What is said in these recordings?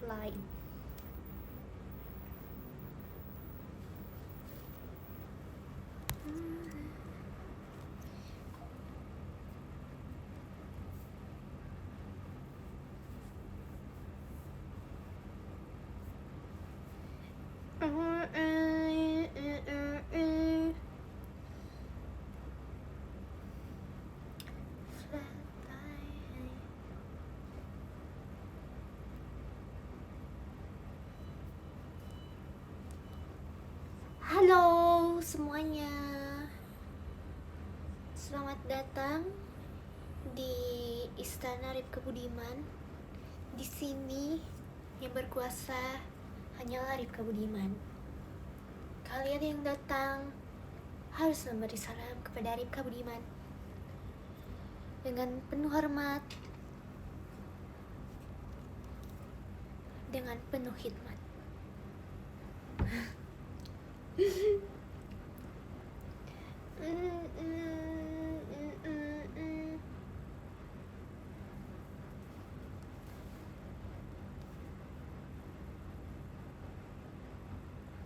lain. Halo semuanya, selamat datang di Istana Ripka Budiman. Di sini yang berkuasa hanyalah Ripka Budiman. Kalian yang datang harus memberi salam kepada Ripka Budiman dengan penuh hormat, dengan penuh khidmat.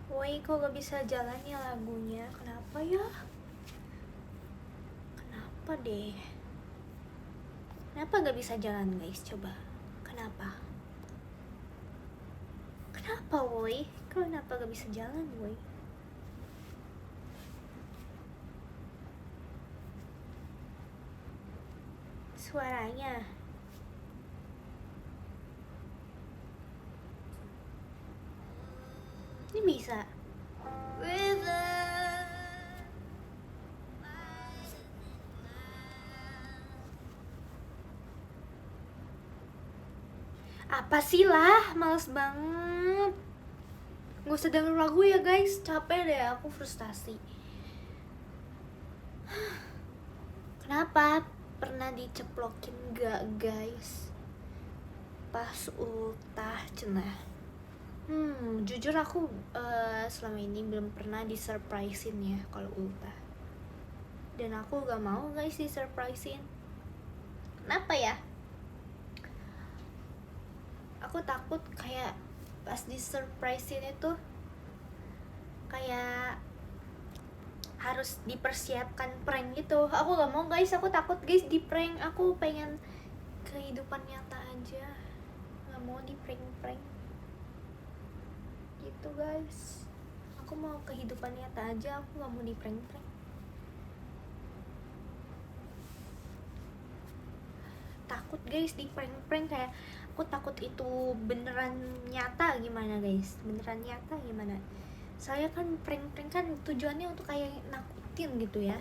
Woi, kok gak bisa jalan ya lagunya? Kenapa ya? Kenapa deh? Kenapa gak bisa jalan guys? Coba. Kenapa? Kenapa woi? Kenapa gak bisa jalan woi? Suaranya ini bisa. Apa sih lah, males banget. Gak usah denger lagu ya guys, capek deh, aku frustasi. Kenapa? Pernah diceplokin gak guys? Pas ultah cenah. Jujur aku selama ini belum pernah disurprisein ya kalau ultah. Dan aku gak mau guys disurprisein. Kenapa ya? Aku takut kayak pas disurprisein itu kayak harus dipersiapkan prank gitu. Aku gak mau guys, aku takut guys di prank. Aku pengen kehidupan nyata aja, gak mau di prank-prank gitu guys. Aku mau kehidupan nyata aja, aku gak mau di prank-prank. Takut guys di prank-prank, kayak aku takut itu beneran nyata gimana guys. Beneran nyata gimana. Saya kan prank-prank kan tujuannya untuk kayak nakutin gitu ya,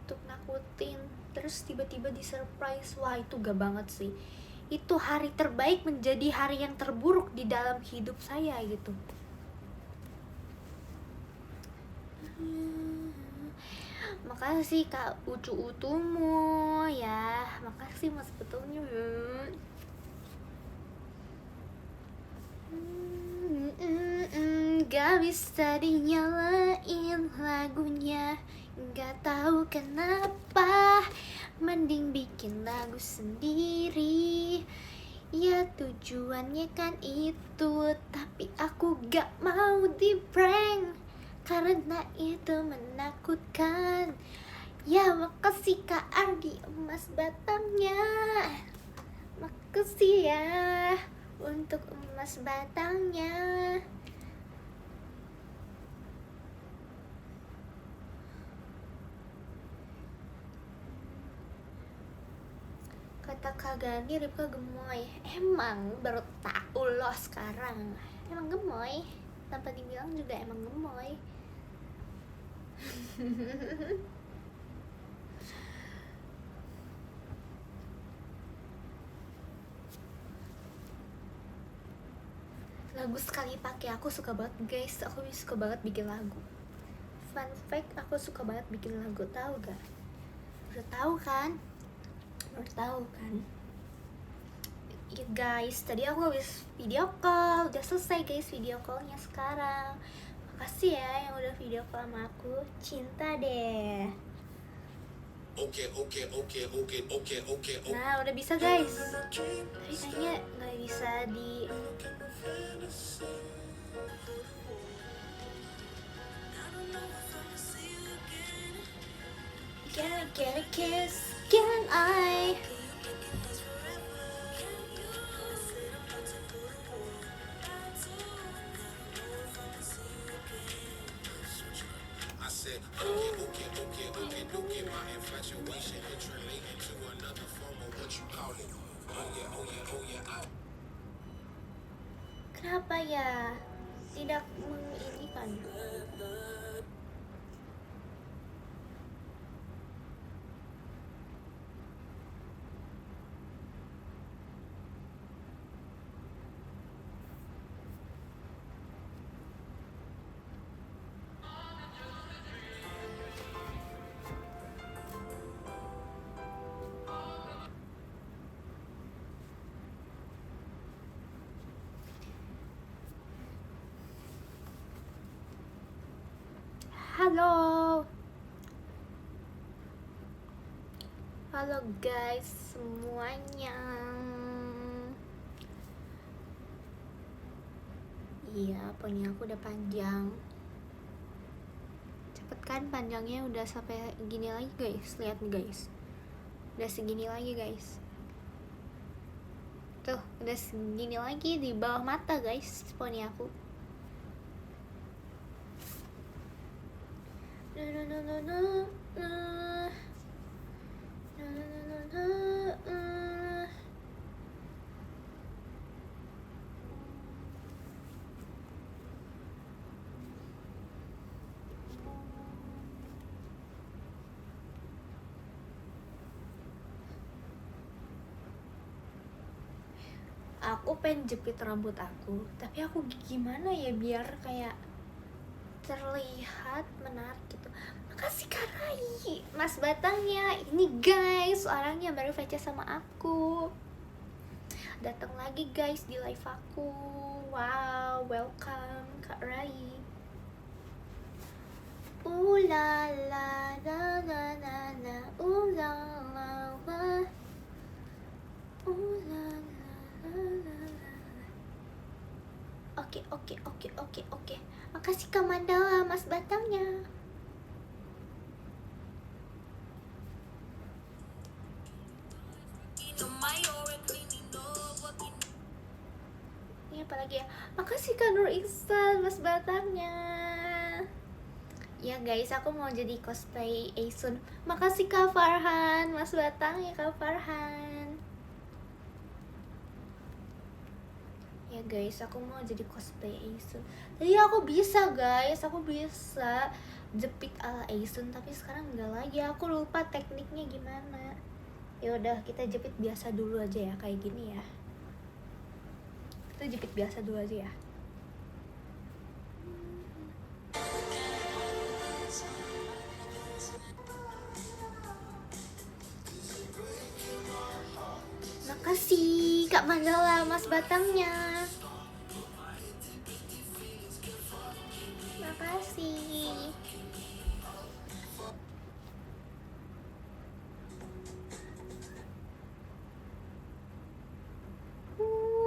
untuk nakutin, terus tiba-tiba di surprise. Wah itu gak banget sih. Itu hari terbaik menjadi hari yang terburuk di dalam hidup saya gitu. Makasih Kak Ucu Utumu ya, makasih Mas Betulnya. Gak bisa dinyalain lagunya, gak tahu kenapa. Mending bikin lagu sendiri. Ya tujuannya kan itu, tapi aku gak mau di prank karena itu menakutkan. Ya makasih Kak Ardi emas batangnya, makasih ya untuk emas batangnya. Kata Kak Gani, Ripka gemoy. Emang baru tahu loh sekarang. Emang gemoy, tanpa dibilang juga emang gemoy. Lagu sekali pakai, aku suka banget guys. Aku suka banget bikin lagu. Fun fact, aku suka banget bikin lagu, tahu gak? Udah tahu kan? Udah tahu kan? Ya guys, tadi aku habis video call. Udah selesai guys video callnya sekarang. Makasih ya yang udah video call sama aku. Cinta deh. Oke. Nah udah bisa guys. Tapi kayaknya nggak bisa di kiss can I? I said, okay, my infatuation is relating to another form of what you call it. Oh yeah, Kenapa ya tidak menginikan? Halo. Halo guys semuanya. Iya, poni aku udah panjang. Cepet kan panjangnya udah sampai gini lagi guys. Lihat nih guys. Udah segini lagi guys. Tuh, udah segini lagi di bawah mata guys poni aku. Aku pengen jepit rambut aku, tapi aku gimana ya biar kayak terlihat menarik gitu. Makasih Kak Rai, Mas Batangnya. Ini guys, orangnya baru baca sama aku. Datang lagi guys di live aku. Wow, welcome Kak Rai. La la la la la la, la la la, la la la. Oke. Makasih Kak Mandala, Mas Batangnya. Ini apa lagi ya? Makasih Kak Nur Ihsan, Mas Batangnya. Ya guys, aku mau jadi cosplay Aisun. Makasih Kak Farhan, Mas Batangnya Kak Farhan. Ya guys, aku mau jadi cosplay Aisun. Tadi aku bisa guys, aku bisa jepit ala Aisun, tapi sekarang enggak lagi. Aku lupa tekniknya gimana. Ya udah, kita jepit biasa dulu aja ya, kayak gini ya. Kita jepit biasa dulu aja ya. Makasih Kak Mandala, Mas Batangnya. Makasih.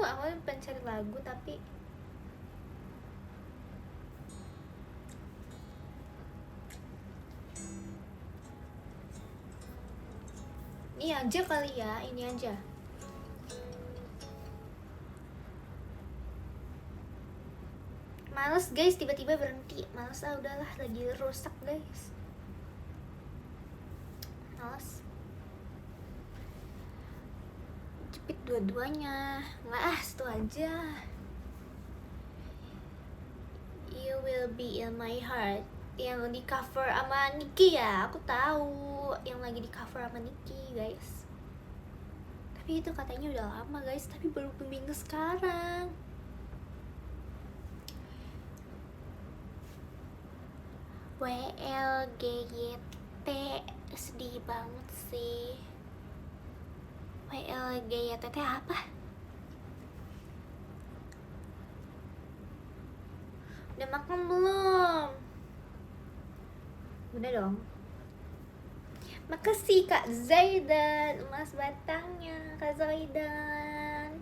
Aku pencari lagu tapi ini aja kali ya, ini aja. Males guys, tiba-tiba berhenti. Males udahlah, lagi rusak guys. Males. Jepit dua-duanya. Nggak itu aja. You will be in my heart. Yang di cover sama Nicky ya, aku tahu. Yang lagi di cover sama Nicky guys. Tapi itu katanya udah lama guys, tapi baru minggu sekarang. WLGYT sedih banget sih. WLGYT apa? Udah makan belum? Udah dong. Makasih Kak Zaidan, Mas Batangnya Kak Zaidan.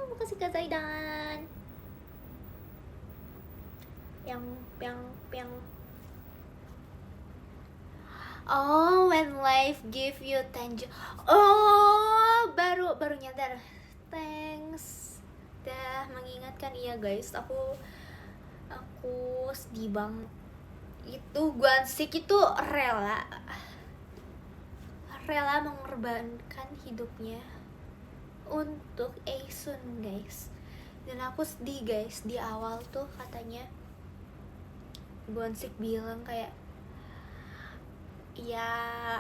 Makasih Kak Zaidan. Yang Oh, when life give you oh, baru nyadar. Thanks. Dah mengingatkan. Iya guys, aku sedih banget. Itu Gwansik itu rela mengorbankan hidupnya untuk Aisun guys. Dan aku sedih guys, di awal tuh katanya Gwansik bilang kayak, ya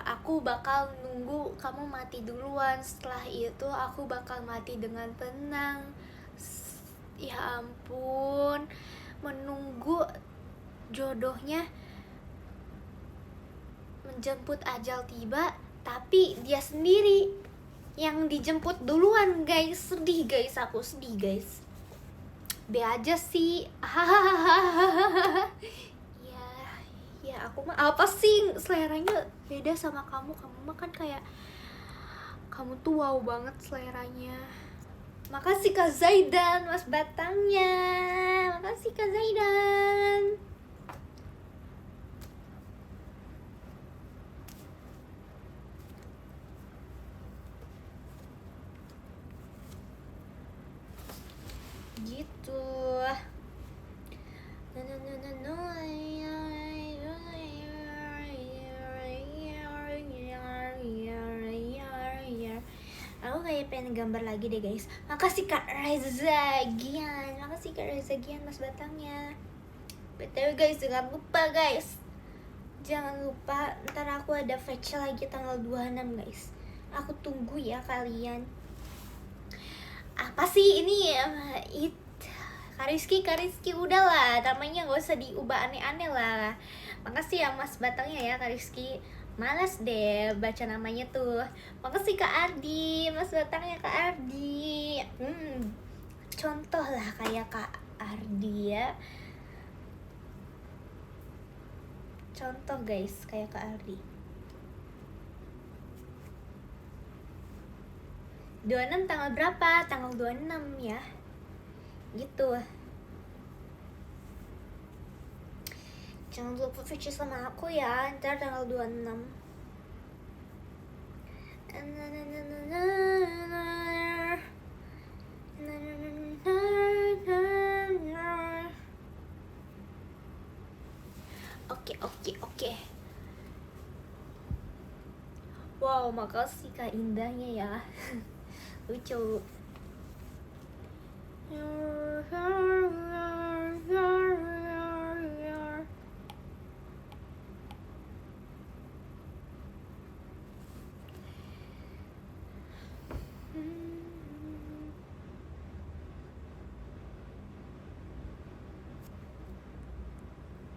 aku bakal nunggu kamu mati duluan, setelah itu aku bakal mati dengan tenang. Ya ampun, menunggu jodohnya menjemput ajal tiba, tapi dia sendiri yang dijemput duluan guys. Sedih guys, aku sedih guys. Be aja sih. Ya aku mah apa sih, seleranya beda sama kamu mah kan kayak, kamu tuh wow banget seleranya. Makasih Kak Zaidan, Mas Batangnya. Makasih Kak Zaidan. Gitu. Aku kayak pengen gambar lagi deh guys. Makasih Kak Reza Gian. Makasih Kak Reza Gian, Mas Batangnya. BTW guys, jangan lupa guys. Jangan lupa, ntar aku ada fetch lagi tanggal 26 guys. Aku tunggu ya kalian. Apa sih ini? Kariski udahlah, namanya gak usah diubah aneh-aneh lah. Makasih ya Mas Batangnya ya Kariski. Malas deh baca namanya tuh. Makasih Kak Ardi, Mas Batangnya Kak Ardi. Contoh lah kayak Kak Ardi ya. Contoh guys, kayak Kak Ardi. 26 tanggal berapa? Tanggal 26 ya. Gitu. Jangan lupa feature sama aku ya, ntar tanggal 26. Oke. Wow, makasih Kak Indahnya ya. Lucu.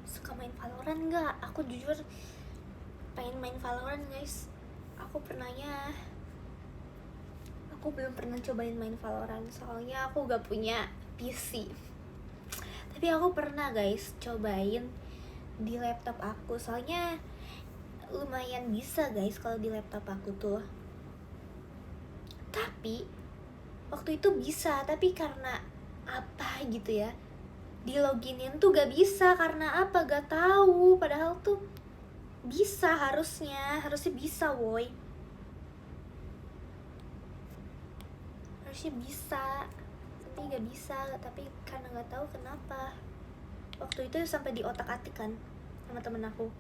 Suka main Valorant nggak? Aku jujur pengen main Valorant guys. Aku belum pernah cobain main Valorant, soalnya aku gak punya PC. Tapi aku pernah guys cobain di laptop aku, soalnya lumayan bisa guys kalau di laptop aku tuh. Tapi waktu itu bisa, tapi karena apa gitu ya, di loginin tuh gak bisa. Karena apa gak tahu, padahal tuh bisa, harusnya bisa woy. Harusnya bisa, tapi gak bisa. Tapi karena gak tahu kenapa, waktu itu sampai di otak-atik kan sama temen aku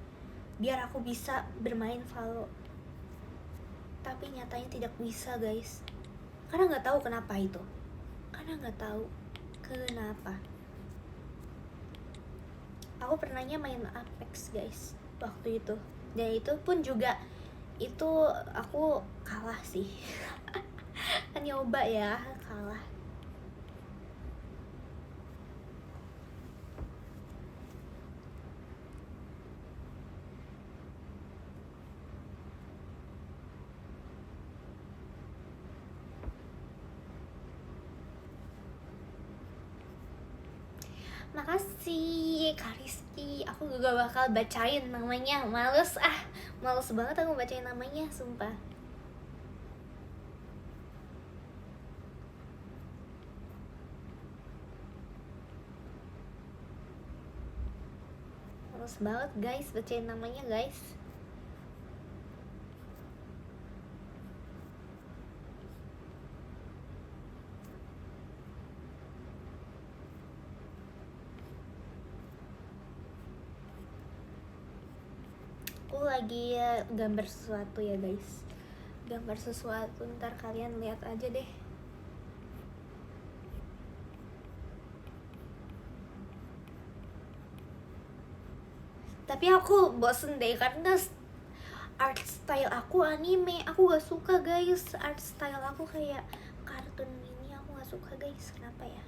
biar aku bisa bermain Valo, tapi nyatanya tidak bisa guys. Karena nggak tahu kenapa itu, karena nggak tahu kenapa. Aku pernahnya main Apex guys waktu itu, dan itu pun juga itu aku kalah sih. Kan nyoba ya, kalah. Makasih Kak Rizky. Aku juga bakal bacain namanya. Males banget aku bacain namanya, sumpah. Males banget guys bacain namanya guys. Aku lagi gambar sesuatu ya guys, gambar sesuatu, ntar kalian lihat aja deh. Tapi aku bosen deh karena art style aku anime. Aku gak suka guys, art style aku kayak kartun ini. Aku gak suka guys, kenapa ya?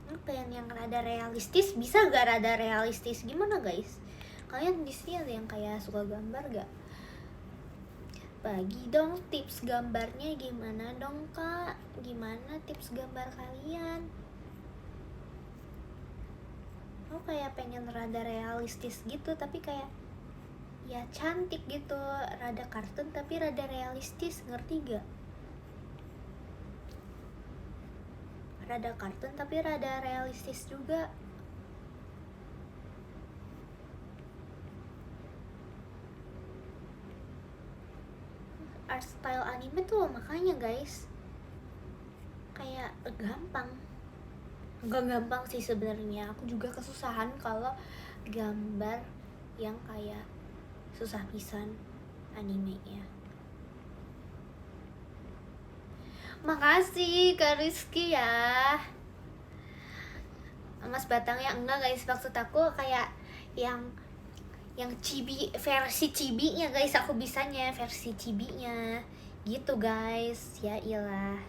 Aku pengen yang rada realistis. Bisa gak rada realistis? Gimana guys? Kalian di sini ada yang kayak suka gambar gak? Bagi dong tips gambarnya gimana dong kak? Gimana tips gambar kalian? Aku kayak pengen rada realistis gitu, tapi kayak ya cantik gitu, rada kartun tapi rada realistis, ngerti gak? Rada kartun tapi rada realistis juga. Art style anime tuh makanya guys kayak gampang. Gak gampang sih sebenarnya, aku juga kesusahan kalau gambar yang kayak susah pisan animenya. Makasih Kak Rizky ya. Mas Batangnya enggak guys, maksud aku kayak yang chibi, versi cibinya guys, aku bisanya versi cibinya gitu guys. Ya iyalah.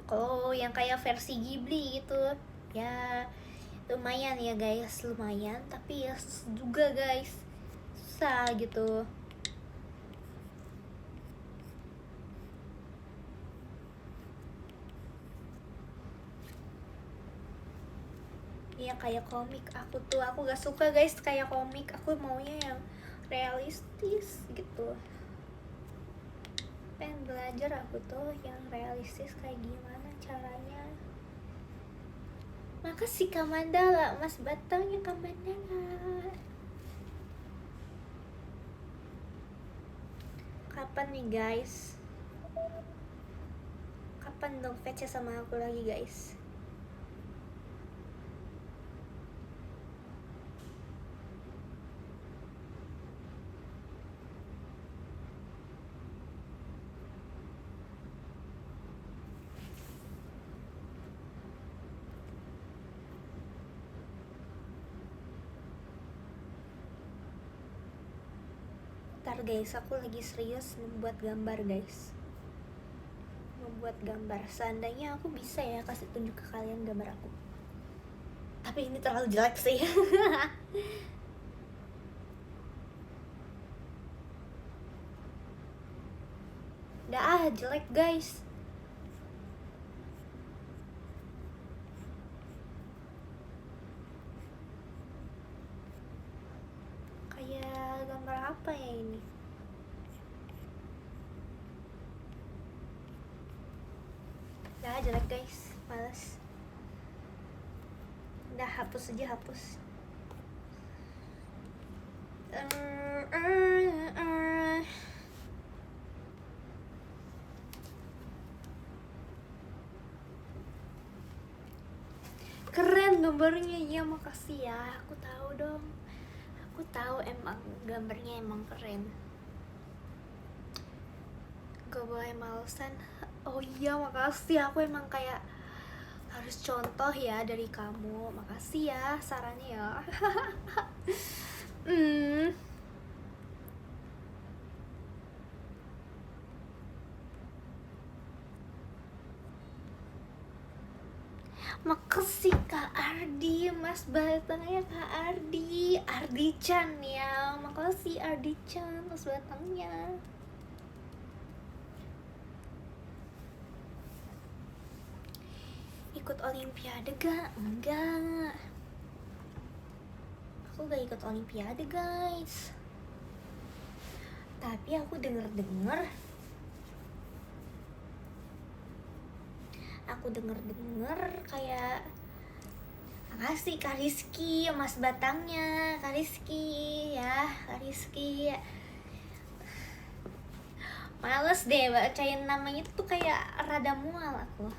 Kalau yang kayak versi Ghibli gitu ya lumayan ya guys, lumayan, tapi ya juga guys susah gitu. Iya kayak komik, aku gak suka guys kayak komik, aku maunya yang realistis gitu. Pengen belajar aku tuh yang realistis kayak gimana caranya. Makasih Kak Mandala, Mas Batangnya Kak Mandala. Kapan nih guys? Kapan dong VC sama aku lagi guys? Ntar guys, aku lagi serius membuat gambar guys. Membuat gambar, seandainya aku bisa ya kasih tunjuk ke kalian gambar aku. Tapi ini terlalu jelek sih. Dah jelek guys. Kayak gambar apa ya ini? Dah jelek guys, males. Udah hapus aja, hapus. Keren gambarnya, ya makasih ya. Aku tahu dong. Aku tahu emang gambarnya emang keren. Gak boleh malesan. Oh iya makasih, aku emang kayak harus contoh ya dari kamu. Makasih ya sarannya ya. Makasih Kak Ardi, Mas Batangnya Kak Ardi, Ardi-chan ya. Makasih Ardi-chan, Mas Batangnya. Ikut olimpiade gak? Enggak. Aku gak ikut olimpiade guys. Tapi aku denger-denger kayak makasih Kak Rizky, Mas Batangnya, Kak Rizky ya, Kak Rizky. Males deh bacain namanya tuh kayak rada mual aku.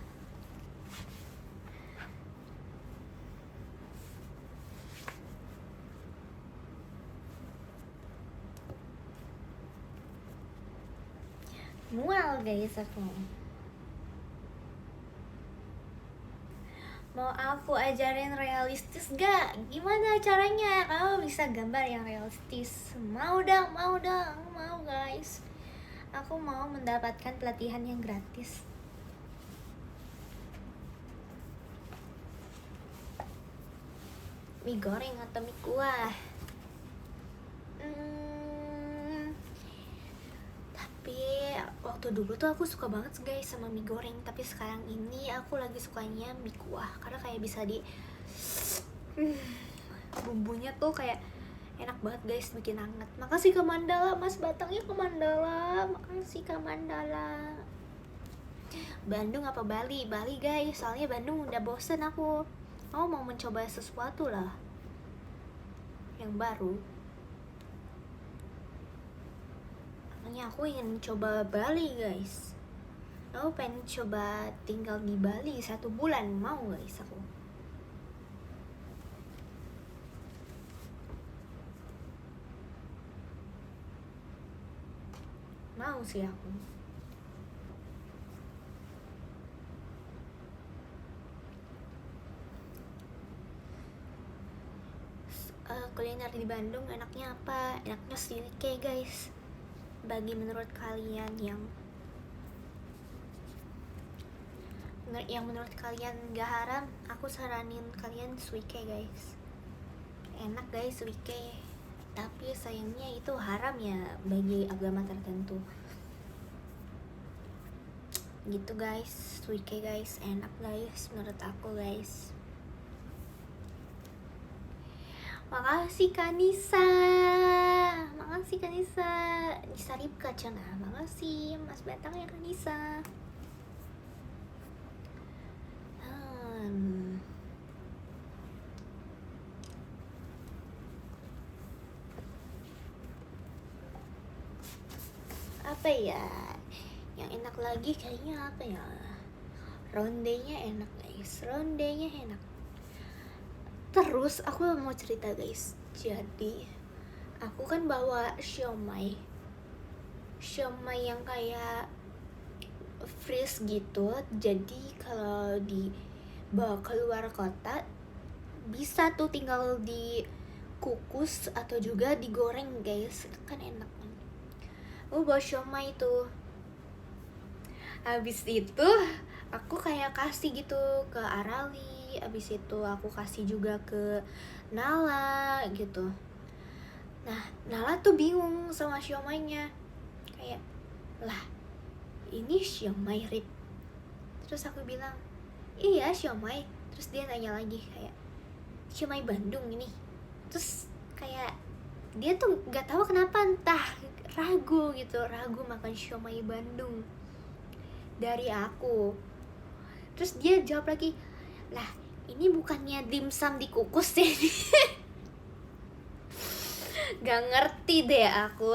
mual guys aku. Mau aku ajarin realistis gak? Gimana caranya? Kamu bisa gambar yang realistis? Mau dong, mau guys. Aku mau mendapatkan pelatihan yang gratis. Mie goreng atau mie kuah? Tapi waktu dulu tuh aku suka banget guys sama mie goreng. Tapi sekarang ini aku lagi sukanya mie kuah. Karena kayak bisa di bumbunya tuh kayak enak banget guys, bikin hangat. Makasih ke Mandala, Mas Batangnya ke Mandala. Makasih ke Mandala. Bandung apa Bali? Bali guys, soalnya Bandung udah bosen aku. Aku mau mencoba sesuatu lah yang baru. Makanya aku ingin coba Bali guys. Aku pengen coba tinggal di Bali 1 bulan. Mau guys aku. Mau sih aku. Kuliner di Bandung enaknya apa? Enaknya silike guys. Bagi menurut kalian yang menurut kalian gak haram, aku saranin kalian suike guys. Enak guys suike. Tapi sayangnya itu haram ya bagi agama tertentu. Gitu guys, suike guys, enak guys menurut aku guys. Makasih Kanisa. Makasih Kanisa. Disarip kacana. Makasih Mas Batang ya Kanisa. Apa ya? Yang enak lagi kayaknya apa ya? Rondenya enak guys. Rondenya enak. Terus aku mau cerita guys. Jadi aku kan bawa siomay yang kayak freeze gitu. Jadi kalau dibawa keluar kota bisa tuh tinggal dikukus atau juga digoreng guys. Kan enak kan. Aku bawa siomay tuh. Habis itu aku kayak kasih gitu ke Arali. Abis itu aku kasih juga ke Nala gitu. Nah Nala tuh bingung sama siomaynya. Kayak, lah ini siomay Rip. Terus aku bilang, iya siomay. Terus dia nanya lagi kayak, siomay Bandung ini. Terus kayak dia tuh gak tahu kenapa, entah ragu gitu, ragu makan siomay Bandung dari aku. Terus dia jawab lagi, lah ini bukannya dimsum dikukus ya. Gak ngerti deh aku.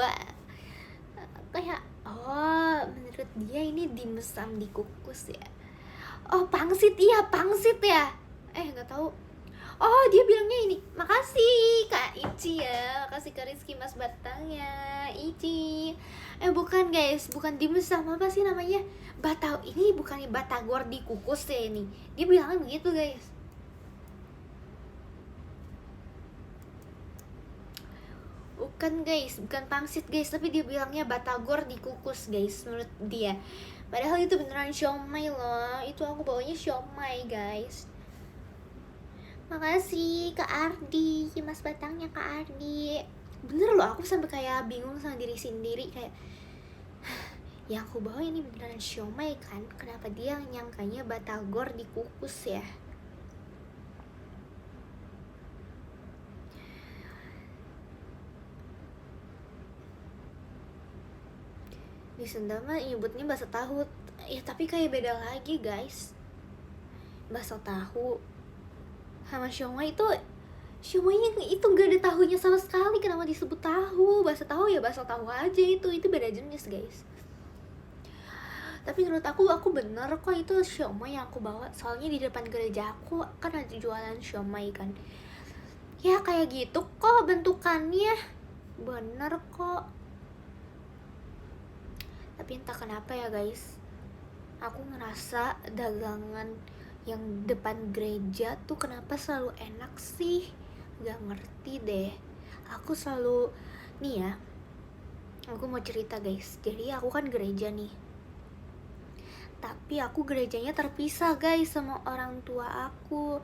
Kayak, oh menurut dia ini dimsum dikukus ya. Oh pangsit, iya pangsit ya. Gak tahu. Oh dia bilangnya ini. Makasih Kak Ici ya. Makasih Kak Rizky Mas Batangnya Ici. Bukan guys, bukan dimsum, apa sih namanya? Ini bukannya batagor dikukus ya ini. Dia bilangnya begitu guys. Bukan guys, bukan pangsit guys, tapi dia bilangnya batagor dikukus guys menurut dia. Padahal itu beneran siomay loh. Itu aku bawanya siomay guys. Makasih Kak Ardi, Mas Batangnya Kak Ardi. Bener loh, aku sampai kayak bingung sama diri sendiri. Kayak, yang aku bawa ini beneran siomay kan? Kenapa dia nyangkanya batagor dikukus ya? Di Sunda mah nyebutnya bakso tahu. Ya tapi kayak beda lagi guys. Bakso tahu sama siomay itu, siomaynya itu gak ada tahunya sama sekali. Kenapa disebut tahu? Bakso tahu ya bakso tahu aja, itu beda jenis guys. Tapi menurut aku bener kok itu siomay yang aku bawa. Soalnya di depan gereja aku kan ada jualan siomay kan. Ya kayak gitu kok bentukannya. Bener kok. Tapi entah kenapa ya guys, aku ngerasa dagangan yang depan gereja tuh kenapa selalu enak sih, gak ngerti deh. Aku selalu, nih ya, aku mau cerita guys. Jadi aku kan gereja nih, tapi aku gerejanya terpisah guys sama orang tua aku.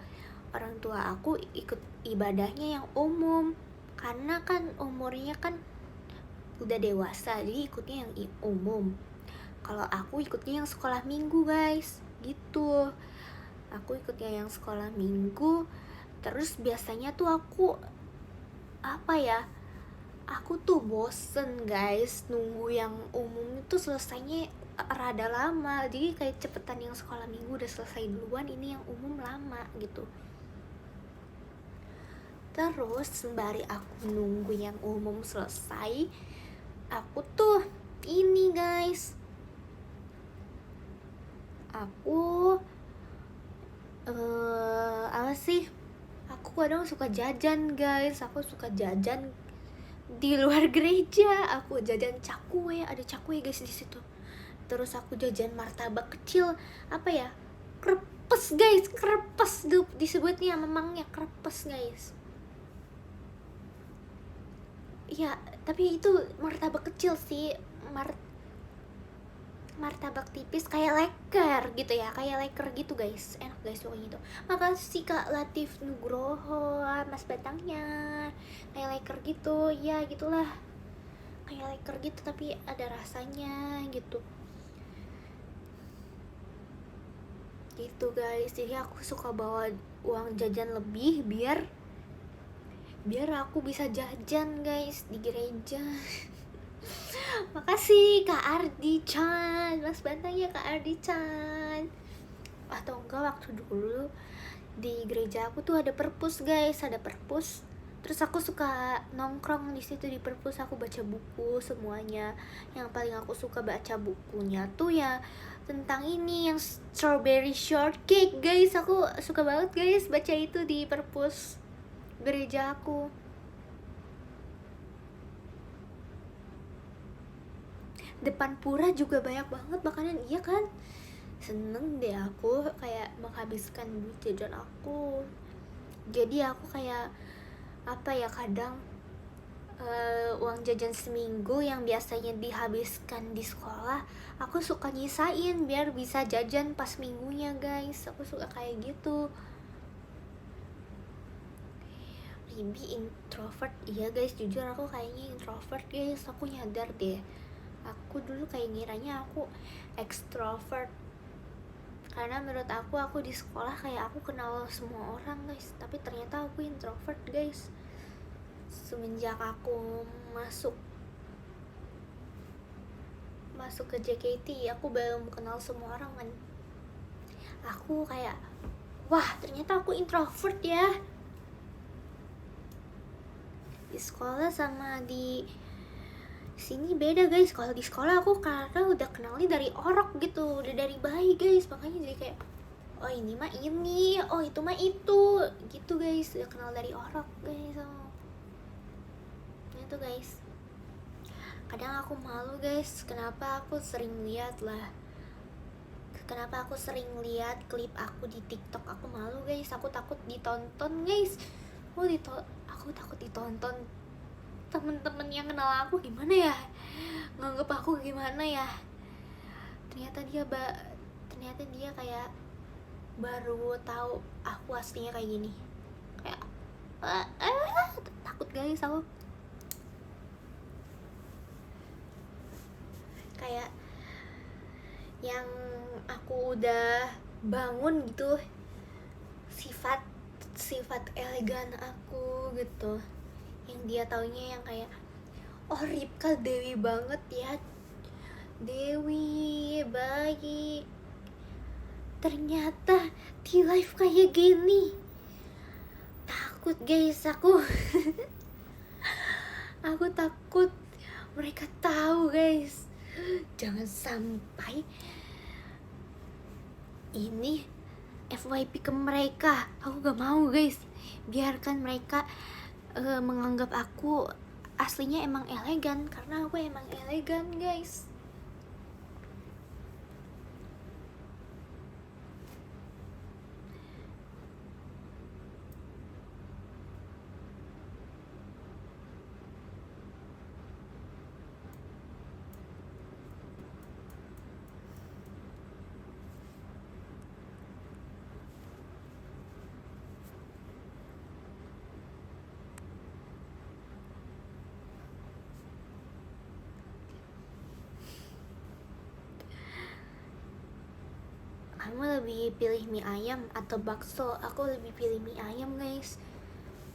Orang tua aku ikut ibadahnya yang umum, karena kan umurnya kan udah dewasa, jadi ikutnya yang umum. Kalau aku ikutnya yang sekolah minggu guys, gitu. Aku ikutnya yang sekolah minggu. Terus biasanya tuh aku aku tuh bosen guys nunggu yang umum itu selesainya rada lama. Jadi kayak cepetan yang sekolah minggu udah selesai duluan, ini yang umum lama gitu. Terus sembari aku nunggu yang umum selesai, aku tuh ini guys, aku aku kadang suka jajan guys. Aku suka jajan di luar gereja. Aku jajan cakwe, ada cakwe guys di situ. Terus aku jajan martabak kecil, krepes guys, krepes disebutnya, memangnya krepes guys. Ya, tapi itu martabak kecil sih, martabak tipis kayak leker gitu ya, kayak leker gitu guys, enak guys pokoknya itu. Makasih Kak Latif Nugroho, Mas Batangnya, kayak leker gitu ya, gitulah, kayak leker gitu tapi ada rasanya gitu guys. Jadi aku suka bawa uang jajan lebih biar aku bisa jajan guys di gereja. Makasih Kak Ardi Chan, Mas Bantangnya Kak Ardi Chan. Atau enggak, waktu dulu di gereja aku tuh ada perpus guys, ada perpus. Terus aku suka nongkrong di situ di perpus, aku baca buku semuanya. Yang paling aku suka baca bukunya tuh ya tentang ini, yang strawberry shortcake guys. Aku suka banget guys baca itu di perpus gereja aku. Depan pura juga banyak banget makanan, iya kan? Seneng deh aku kayak menghabiskan duit jajan aku. Jadi aku kayak kadang uang jajan seminggu yang biasanya dihabiskan di sekolah, aku suka nyisain biar bisa jajan pas minggunya guys. Aku suka kayak gitu. Ribi introvert, iya guys, jujur aku kayaknya introvert guys. Aku nyadar deh, aku dulu kayak ngiranya aku extrovert, karena menurut aku di sekolah kayak aku kenal semua orang guys, tapi ternyata aku introvert guys. Semenjak aku masuk ke JKT, aku belum kenal semua orang kan. Aku kayak, wah ternyata aku introvert ya. Di sekolah sama di sini beda guys. Kalau di sekolah aku karena udah kenalnya dari orok gitu, udah dari bayi guys, makanya jadi kayak, oh ini mah ini, oh itu mah itu gitu guys. Udah kenal dari orok guys. Itu guys, kadang aku malu guys. Kenapa aku sering lihat klip aku di TikTok. Aku malu guys, aku takut ditonton guys. Aku takut ditonton temen-temen yang kenal aku gimana ya, nganggep aku gimana ya. Ternyata dia kayak baru tahu aku aslinya kayak gini. Kayak takut guys aku. Kayak yang aku udah bangun gitu sifat elegan aku gitu, yang dia taunya yang kayak, oh Ripka Dewi banget ya, Dewi baik, ternyata di live kayak gini. Takut guys aku. Aku takut mereka tahu guys. Jangan sampai ini FYP ke mereka. Aku gak mau guys. Biarkan mereka menganggap aku aslinya emang elegan, karena aku emang elegan guys. kamu lebih pilih mie ayam atau bakso? Aku lebih pilih mie ayam guys.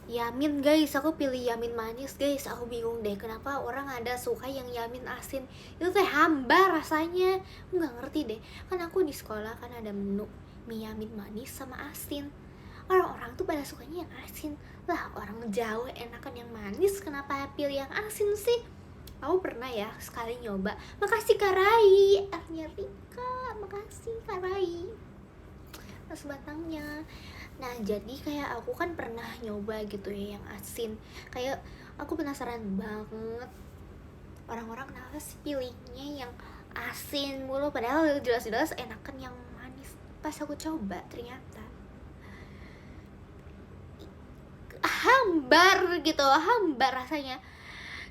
Yamin guys, aku pilih yamin manis guys. Aku bingung deh kenapa orang ada suka yang yamin asin. Itu teh hambar rasanya. Aku nggak ngerti deh. Kan aku di sekolah kan ada menu mie yamin manis sama asin. Orang-orang tuh pada sukanya yang asin. Lah orang Jawa enakan yang manis, kenapa pilih yang asin sih? Aku pernah ya sekali nyoba. Makasih Kak Rai, artinya Rika. Makasih Kak Rai mas batangnya. Nah jadi kayak aku kan pernah nyoba gitu ya yang asin. Kayak aku penasaran banget orang-orang kenapa sih pilihnya yang asin mulu, padahal jelas-jelas enakan yang manis. Pas aku coba ternyata hambar gitu, hambar rasanya.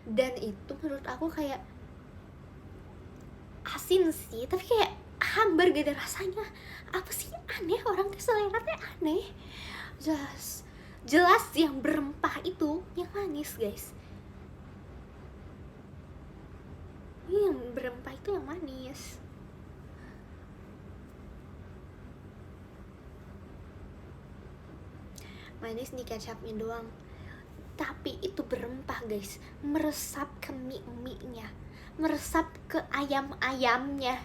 Dan itu menurut aku kayak asin sih, tapi kayak hambar gitu rasanya. Apa sih aneh, orang tuh selera teh aneh. Jelas yang berempah itu yang manis guys. Ini yang berempah itu yang manis. Manis di kecapnya doang, tapi itu berempah guys, meresap ke mie-nya, meresap ke ayam-ayamnya.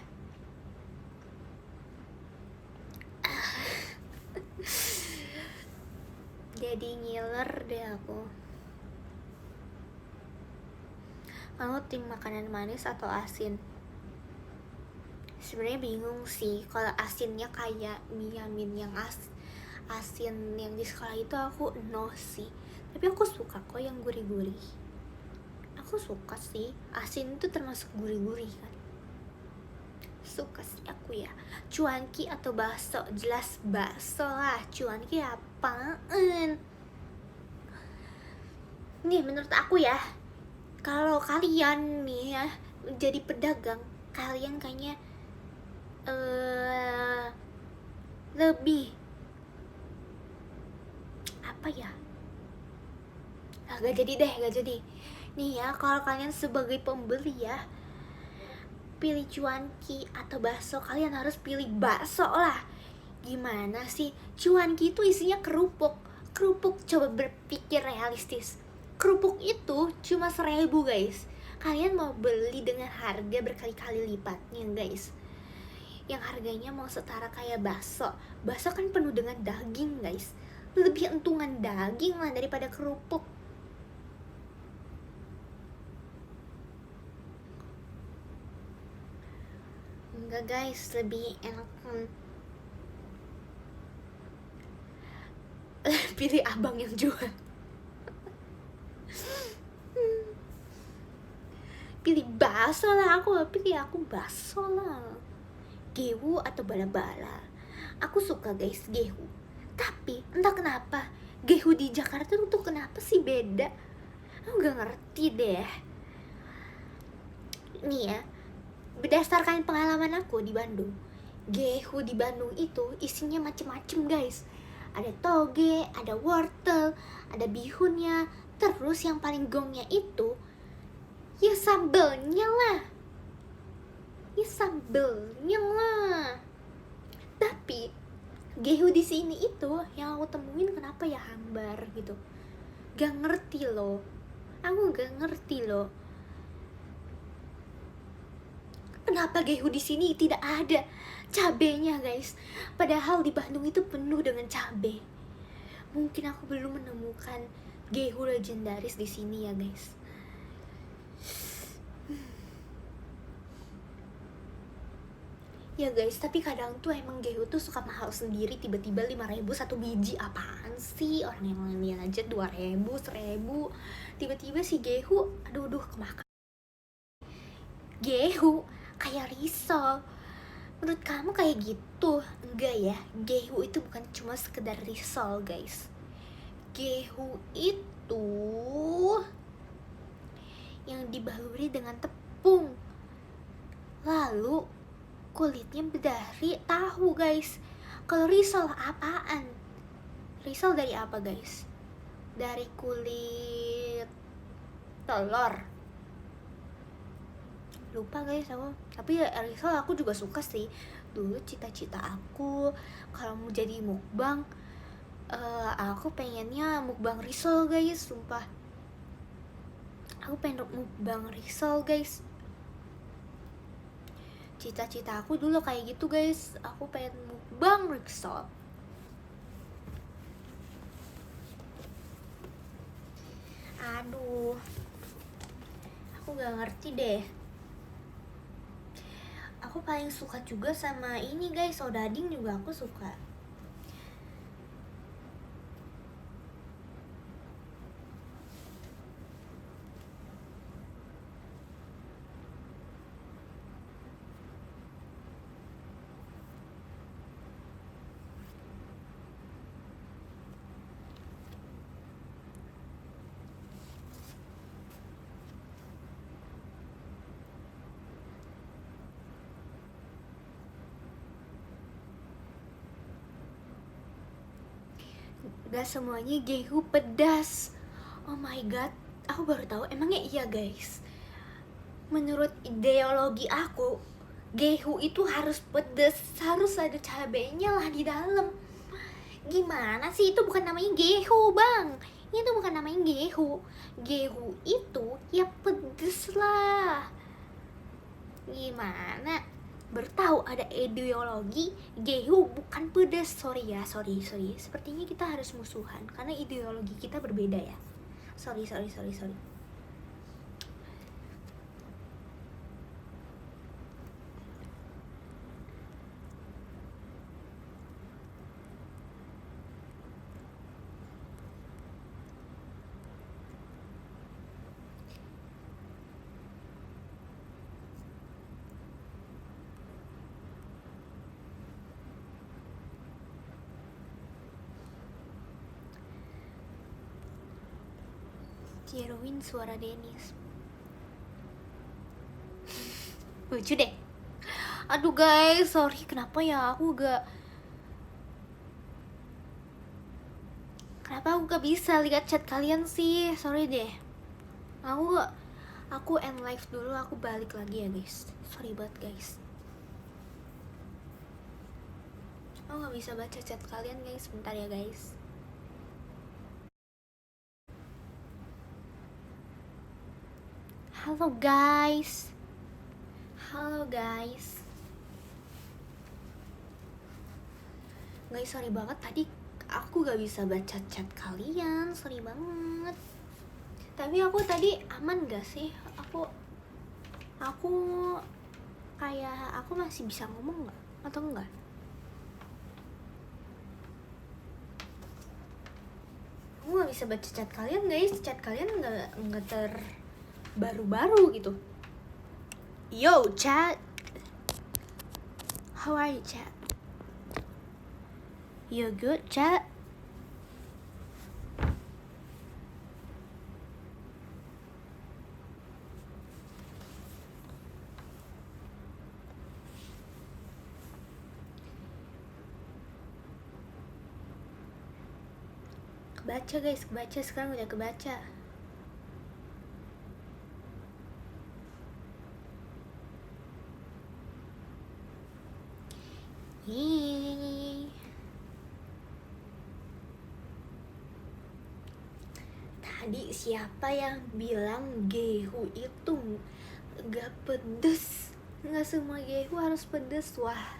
Jadi ngiler deh aku. Kamu tim makanan manis atau asin? Sebenarnya bingung sih. Kalau asinnya kayak mie yamin yang asin yang di sekolah itu aku no sih. Tapi aku suka kok yang gurih-gurih. Aku suka sih. Asin itu termasuk gurih-gurih kan. Suka sih aku ya. Cuanki atau bakso? Jelas bakso lah. Cuanki apaan? Nih menurut aku ya, kalau kalian nih ya jadi pedagang, kalian kayaknya lebih apa ya? Gak jadi deh, gak jadi. Nih ya, kalau kalian sebagai pembeli ya, pilih cuanki atau bakso, kalian harus pilih bakso lah. Gimana sih? Cuanki itu isinya kerupuk. Kerupuk, coba berpikir realistis. Kerupuk itu cuma 1.000 guys. Kalian mau beli dengan harga berkali-kali lipatnya guys, yang harganya mau setara kayak bakso. Bakso kan penuh dengan daging guys. Lebih untungan daging lah daripada kerupuk. Enggak guys, lebih enak pilih abang yang jual. Pilih bakso lah, aku bakso lah. Gehu atau bala-bala? Aku suka guys gehu. Tapi entah kenapa gehu di Jakarta tuh kenapa sih beda? Aku gak ngerti deh. Nih ya, berdasarkan pengalaman aku di Bandung, gehu di Bandung itu isinya macem-macem guys. Ada toge, ada wortel, ada bihunnya. Terus yang paling gongnya itu ya sambelnya lah. Tapi gehu di sini itu yang aku temuin kenapa ya hambar gitu. Gak ngerti loh. Aku gak ngerti loh. Kenapa gehu di sini tidak ada cabenya guys? Padahal di Bandung itu penuh dengan cabe. Mungkin aku belum menemukan gehu legendaris di sini ya guys. Ya guys, tapi kadang tuh emang gehu tuh suka mahal sendiri, tiba-tiba 5.000 satu biji. Apaan sih? Orang yang lain aja 2.000, 1.000. Tiba-tiba si gehu, aduh kemakan. Gehu kayak risol. Menurut kamu kayak gitu? Enggak ya, gehu itu bukan cuma sekedar risol guys. Gehu itu yang dibaluri dengan tepung, lalu kulitnya dari tahu guys. Kalau risol apaan? Risol dari apa guys? Dari kulit telur. Lupa guys aku. Tapi risol aku juga suka sih. dulu cita-cita aku kalau mau jadi mukbang. Aku pengennya mukbang risol guys, sumpah. Aku pengen mukbang risol guys. Cita-cita aku dulu kayak gitu guys. Aku pengen mukbang risol. Aduh, aku gak ngerti deh. Aku paling suka juga sama ini guys, odading juga aku suka. Gak semuanya gehu pedas. Oh my god, aku baru tahu. Emangnya iya guys? Menurut ideologi aku, gehu itu harus pedas, harus ada cabenya lah di dalam. Gimana sih, itu bukan namanya gehu bang. Itu bukan namanya gehu. Gehu itu ya pedes lah. Gimana? Bertahu ada ideologi gehu bukan pedas. Sorry ya, sorry. Sepertinya kita harus musuhan karena ideologi kita berbeda ya. Sorry. Tiruin suara Dennis. Lucu deh. Aduh guys, sorry, kenapa ya aku gak bisa lihat chat kalian sih? Sorry deh. Aku end live dulu, aku balik lagi ya guys. Sorry banget guys. Aku gak bisa baca chat kalian guys, bentar ya guys. Halo guys. Guys, sorry banget tadi aku gak bisa baca chat kalian, sorry banget. Tapi aku tadi aman gak sih? Aku kayak aku masih bisa ngomong gak? Atau enggak? Aku gak bisa baca chat kalian guys. Chat kalian gak baru-baru gitu. Yo chat, how are you chat? You good chat? Kebaca guys, kebaca, sekarang udah kebaca. Tadi siapa yang bilang gehu itu gak pedes? Gak semua gehu harus pedes. Wah,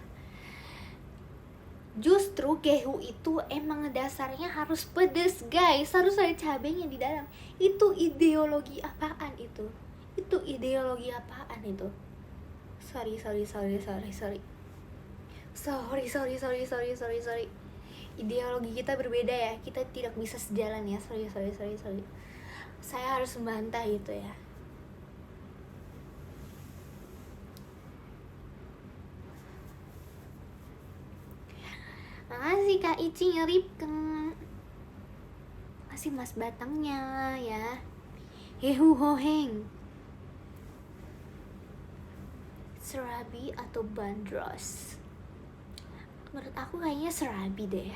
justru gehu itu emang dasarnya harus pedes guys. Harus ada cabenya di dalam. Itu ideologi apaan itu? Sorry. Ideologi kita berbeda ya. Kita tidak bisa sejalan ya. Sorry. Saya harus membantah itu ya. Makasih Kak Ici ngeripken. Makasih Mas Batangnya ya. Hehu hoheng. Serabi atau bandros? Menurut aku kayaknya serabi deh.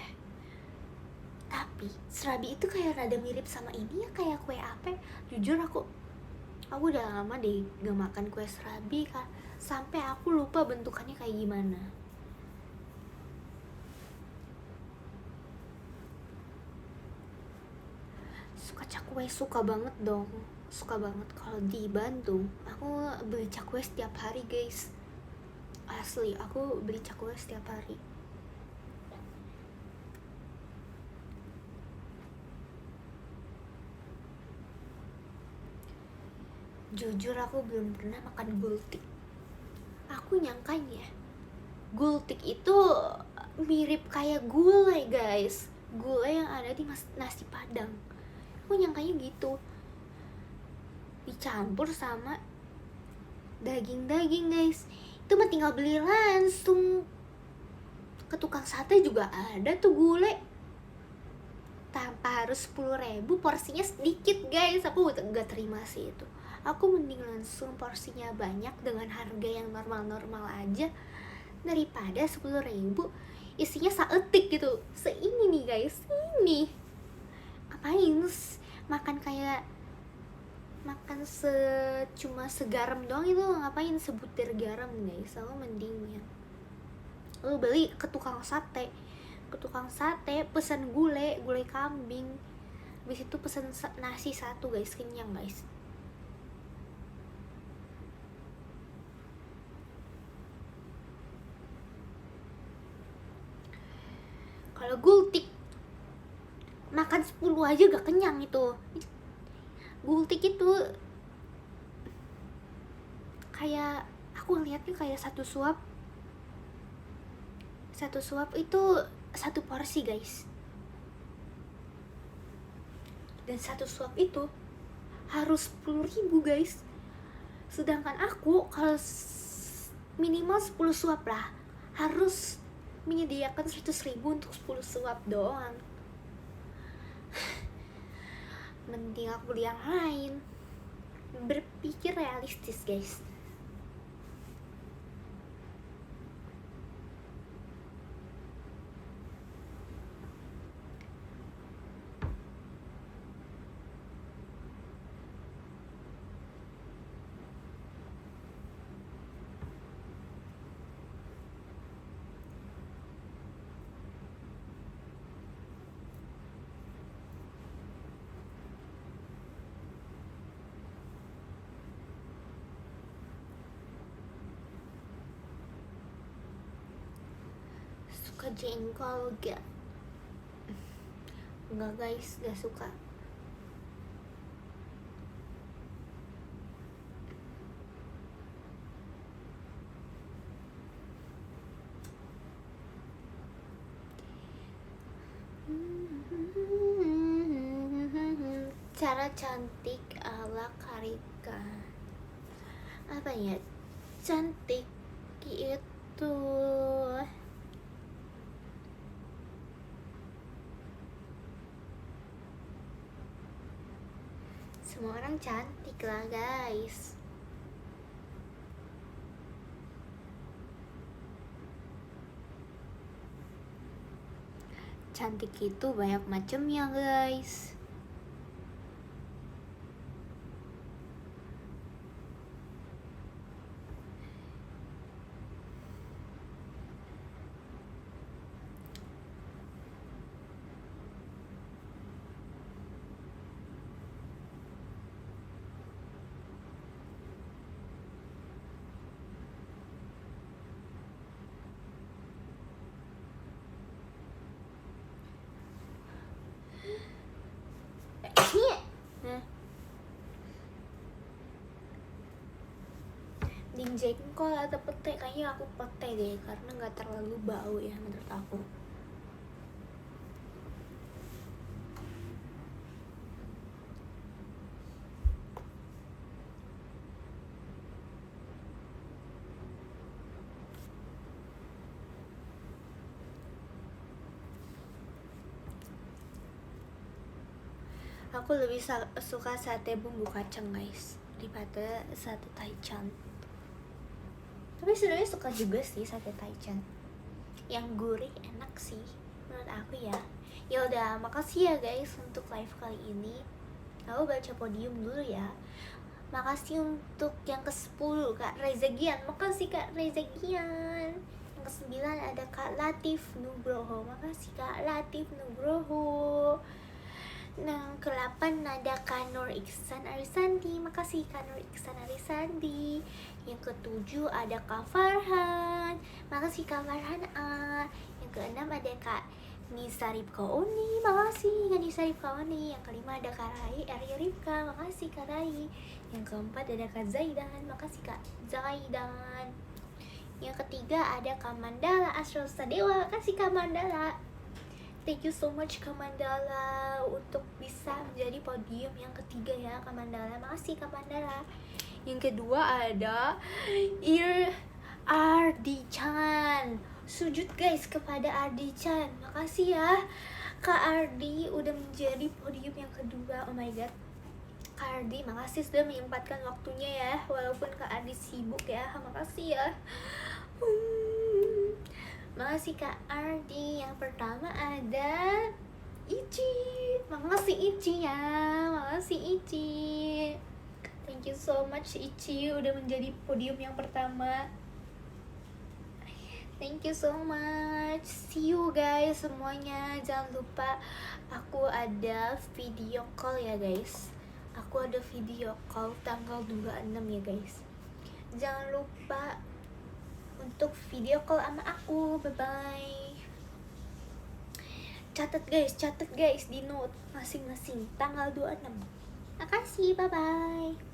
Tapi serabi itu kayak rada mirip sama ini ya, kayak kue apa? Jujur aku udah lama deh gak makan kue serabi Kak. Sampai aku lupa bentukannya kayak gimana. suka cakwe, suka banget dong, suka banget. Kalau di Bandung aku beli cakwe setiap hari guys, asli aku beli cakwe setiap hari. Jujur aku belum pernah makan gultik. Aku nyangkanya gultik itu mirip kayak gulai guys, gulai yang ada di nasi padang. Aku nyangkanya gitu, dicampur sama daging-daging guys. Itu mah tinggal beli langsung ke tukang sate juga ada tuh gulai, tanpa harus 10.000, porsinya sedikit guys. Aku gak terima sih itu. Aku mending langsung porsinya banyak dengan harga yang normal-normal aja, daripada 10.000 isinya saetik gitu. Seini nih guys, ini ngapain makan kayak makan cuma segaram doang itu, ngapain sebutir garam guys. Aku mendingnya lu beli ke tukang sate, pesan gulai kambing, habis itu pesan nasi satu guys, kenyang guys. Kalau gultik makan 10 aja gak kenyang itu. Gultik itu kayak, aku lihatnya kayak satu suap itu satu porsi guys, dan satu suap itu harus 10.000 guys. Sedangkan aku kalau minimal 10 suap lah, harus menyediakan 100.000 untuk 10 suap doang. Mending aku beli yang lain. Berpikir realistis guys. Suka jengkol gak? Enggak guys, gak suka. Cara cantik ala Karika, apa ya? Cantik itu semua orang cantik lah guys. Cantik itu banyak macamnya guys. Ding jengkol atau pete, kayaknya aku pete deh, karena nggak terlalu bau ya menurut aku. Aku lebih suka sate bumbu kacang guys daripada sate taichan. Tapi sebenarnya suka juga sih sate taichan, yang gurih enak sih menurut aku ya. Ya udah, makasih ya guys untuk live kali ini. Aku baca podium dulu ya. Makasih untuk yang ke-10 Kak Reza Gian, makasih Kak Reza Gian. Yang ke-9 ada Kak Latif Nugroho, makasih Kak Latif Nugroho. Yang ke-8 ada Kanur Iksan Arisandi. Makasih Kanur Iksan Arisandi. Yang ke-7 ada Kak Farhan. Makasih Kak Farhan. Yang ke-6 ada Kak Nisa Ripka Oni. Makasih Kak Nisa Ripka Oni. Yang ke-5 ada Kak Rai Arya Ripka. Makasih Kak Rai. Yang ke-4 ada Kak Zaidan. Makasih Kak Zaidan. Yang ketiga ada Kak Mandala Astro Sadewa. Makasih Kak Mandala. Thank you so much Kak Mandala untuk bisa menjadi podium yang ketiga ya Kak Mandala. Makasih Kak Mandala. Yang kedua ada Ardi Chan. Sujud guys kepada Ardi Chan. Makasih ya Kak Ardi udah menjadi podium yang kedua. Oh my god. Kak Ardi makasih sudah menyempatkan waktunya ya. Walaupun Kak Ardi sibuk ya. Makasih ya. Makasih Kak Ardi. Yang pertama ada Ici. Makasih Ici ya. Makasih Ici. Thank you so much Ici udah menjadi podium yang pertama. Thank you so much. See you guys semuanya. Jangan lupa aku ada video call ya guys. Aku ada video call tanggal 26 ya guys. Jangan lupa untuk video call sama aku. Bye bye. Catat guys di note masing-masing tanggal 26. Makasih, bye bye.